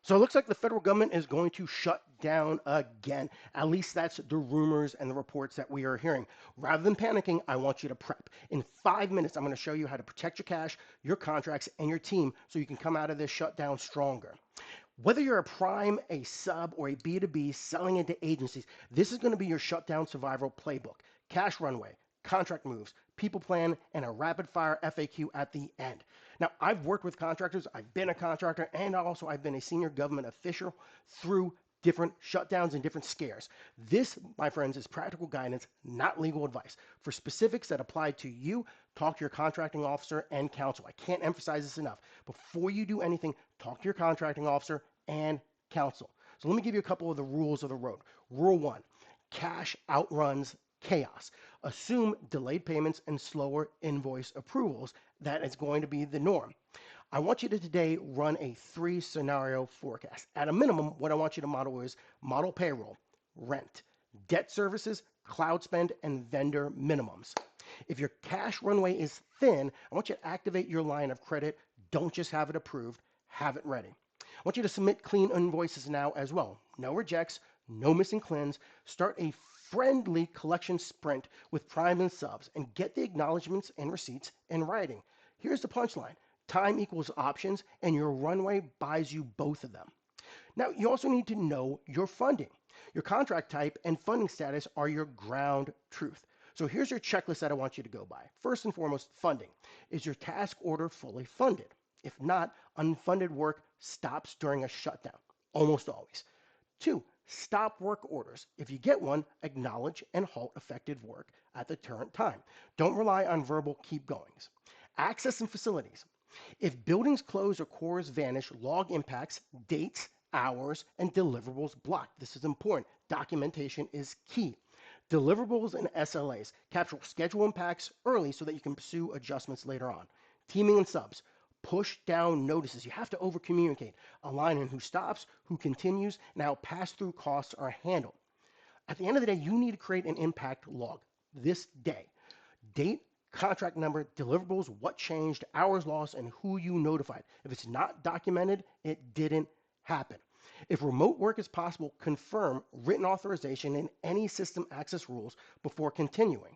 So it looks like the federal government is going to shut down again. At least that's the rumors and the reports that we are hearing. Rather than panicking, I want you to prep. In 5 minutes, I'm going to show you how to protect your cash, your contracts, and your team so you can come out of this shutdown stronger. Whether you're a prime, a sub, or a B2B selling into agencies, this is going to be your shutdown survival playbook. Cash runway, contract moves, people plan, and a rapid fire FAQ at the end. Now, I've worked with contractors, I've been a contractor, and also I've been a senior government official through different shutdowns and different scares. This, my friends, is practical guidance, not legal advice. For specifics that apply to you, talk to your contracting officer and counsel. I can't emphasize this enough. Before you do anything, talk to your contracting officer and counsel. So let me give you a couple of the rules of the road. Rule one, cash outruns chaos. Assume delayed payments and slower invoice approvals. That is going to be the norm. I want you to today run a 3 scenario forecast. At a minimum, what I want you to model is model payroll, rent, debt services, cloud spend, and vendor minimums. If your cash runway is thin, I want you to activate your line of credit. Don't just have it approved, have it ready. I want you to submit clean invoices now as well. No rejects, no missing cleans. Start a friendly collection sprint with prime and subs and get the acknowledgments and receipts in writing. Here's the punchline. Time equals options, and your runway buys you both of them. Now, you also need to know your funding. Your contract type and funding status are your ground truth. So here's your checklist that I want you to go by. First and foremost, funding. Is your task order fully funded? If not, unfunded work stops during a shutdown, almost always. Two, stop work orders. If you get one, acknowledge and halt effective work at the current time. Don't rely on verbal keep goings. Access and facilities. If buildings close or cores vanish, log impacts, dates, hours, and deliverables blocked. This is important. Documentation is key. Deliverables and SLAs. Capture schedule impacts early so that you can pursue adjustments later on. Teaming and subs. Push down notices. You have to over communicate. Align on who stops, who continues, and how pass through costs are handled. At the end of the day, you need to create an impact log this day. Date, contract number, deliverables, what changed, hours lost, and who you notified. If it's not documented, it didn't happen. If remote work is possible, confirm written authorization and any system access rules before continuing.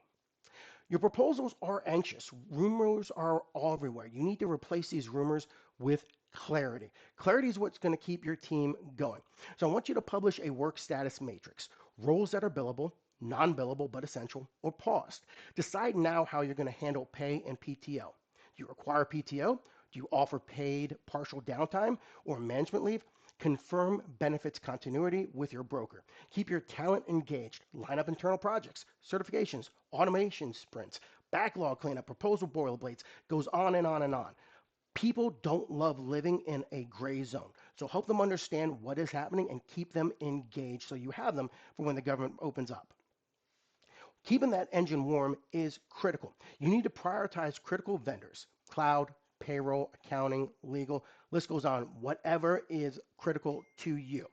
Your proposals are anxious. Rumors are everywhere. You need to replace these rumors with clarity. Clarity is what's going to keep your team going. So I want you to publish a work status matrix. Roles that are billable, non-billable but essential, or paused. Decide now how you're going to handle pay and PTO. Do you require PTO? Do you offer paid partial downtime or management leave? Confirm benefits continuity with your broker. Keep your talent engaged. Line up internal projects, certifications, automation sprints, backlog cleanup, proposal boilerplates, goes on and on and on. People don't love living in a gray zone. So help them understand what is happening and keep them engaged so you have them for when the government opens up. Keeping that engine warm is critical. You need to prioritize critical vendors, cloud, payroll, accounting, legal, list goes on, whatever is critical to you.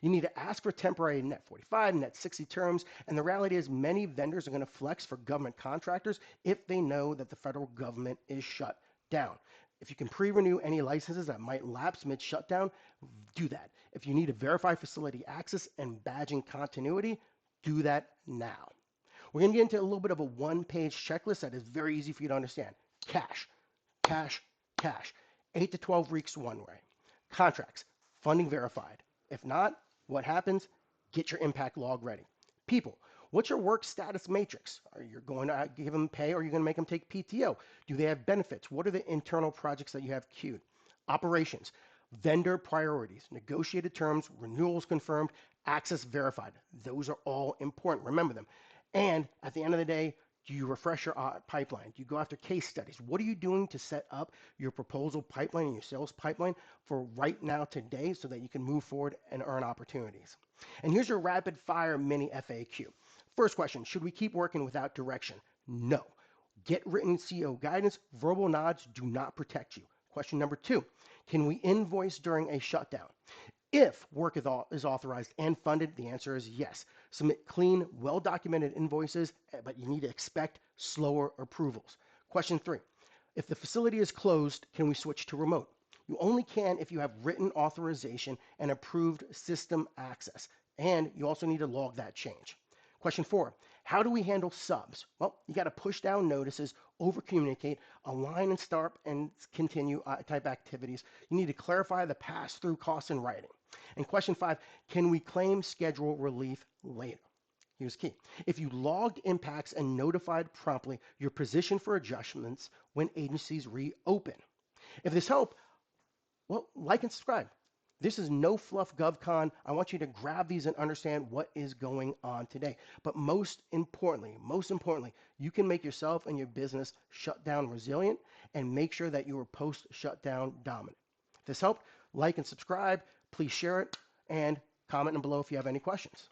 You need to ask for temporary net 45, net 60 terms, and the reality is many vendors are going to flex for government contractors if they know that the federal government is shut down. If you can pre-renew any licenses that might lapse mid-shutdown, do that. If you need to verify facility access and badging continuity, do that now. We're going to get into a little bit of a one-page checklist that is very easy for you to understand. Cash, cash, cash. 8 to 12 weeks one way. Contracts, funding verified. If not, what happens? Get your impact log ready. People, what's your work status matrix? Are you going to give them pay or are you going to make them take PTO? Do they have benefits? What are the internal projects that you have queued? Operations, vendor priorities, negotiated terms, renewals confirmed, access verified. Those are all important. Remember them. And at the end of the day, do you refresh your pipeline? Do you go after case studies? What are you doing to set up your proposal pipeline and your sales pipeline for right now today so that you can move forward and earn opportunities? And here's your rapid fire mini FAQ. First question, should we keep working without direction? No. Get written CO guidance. Verbal nods do not protect you. Question number two, can we invoice during a shutdown? If work is authorized and funded, the answer is yes. Submit clean, well-documented invoices, but you need to expect slower approvals. Question three, if the facility is closed, can we switch to remote? You only can if you have written authorization and approved system access. And you also need to log that change. Question 4, how do we handle subs? Well, you got to push down notices, over communicate, align and start and continue type activities. You need to clarify the pass-through costs in writing. And question 5, can we claim schedule relief later? Here's key. If you logged impacts and notified promptly, you're positioned for adjustments when agencies reopen. If this helped, well, like and subscribe. This is no fluff GovCon. I want you to grab these and understand what is going on today. But most importantly, you can make yourself and your business shutdown resilient and make sure that you are post-shutdown dominant. If this helped, like and subscribe. Please share it and comment below if you have any questions.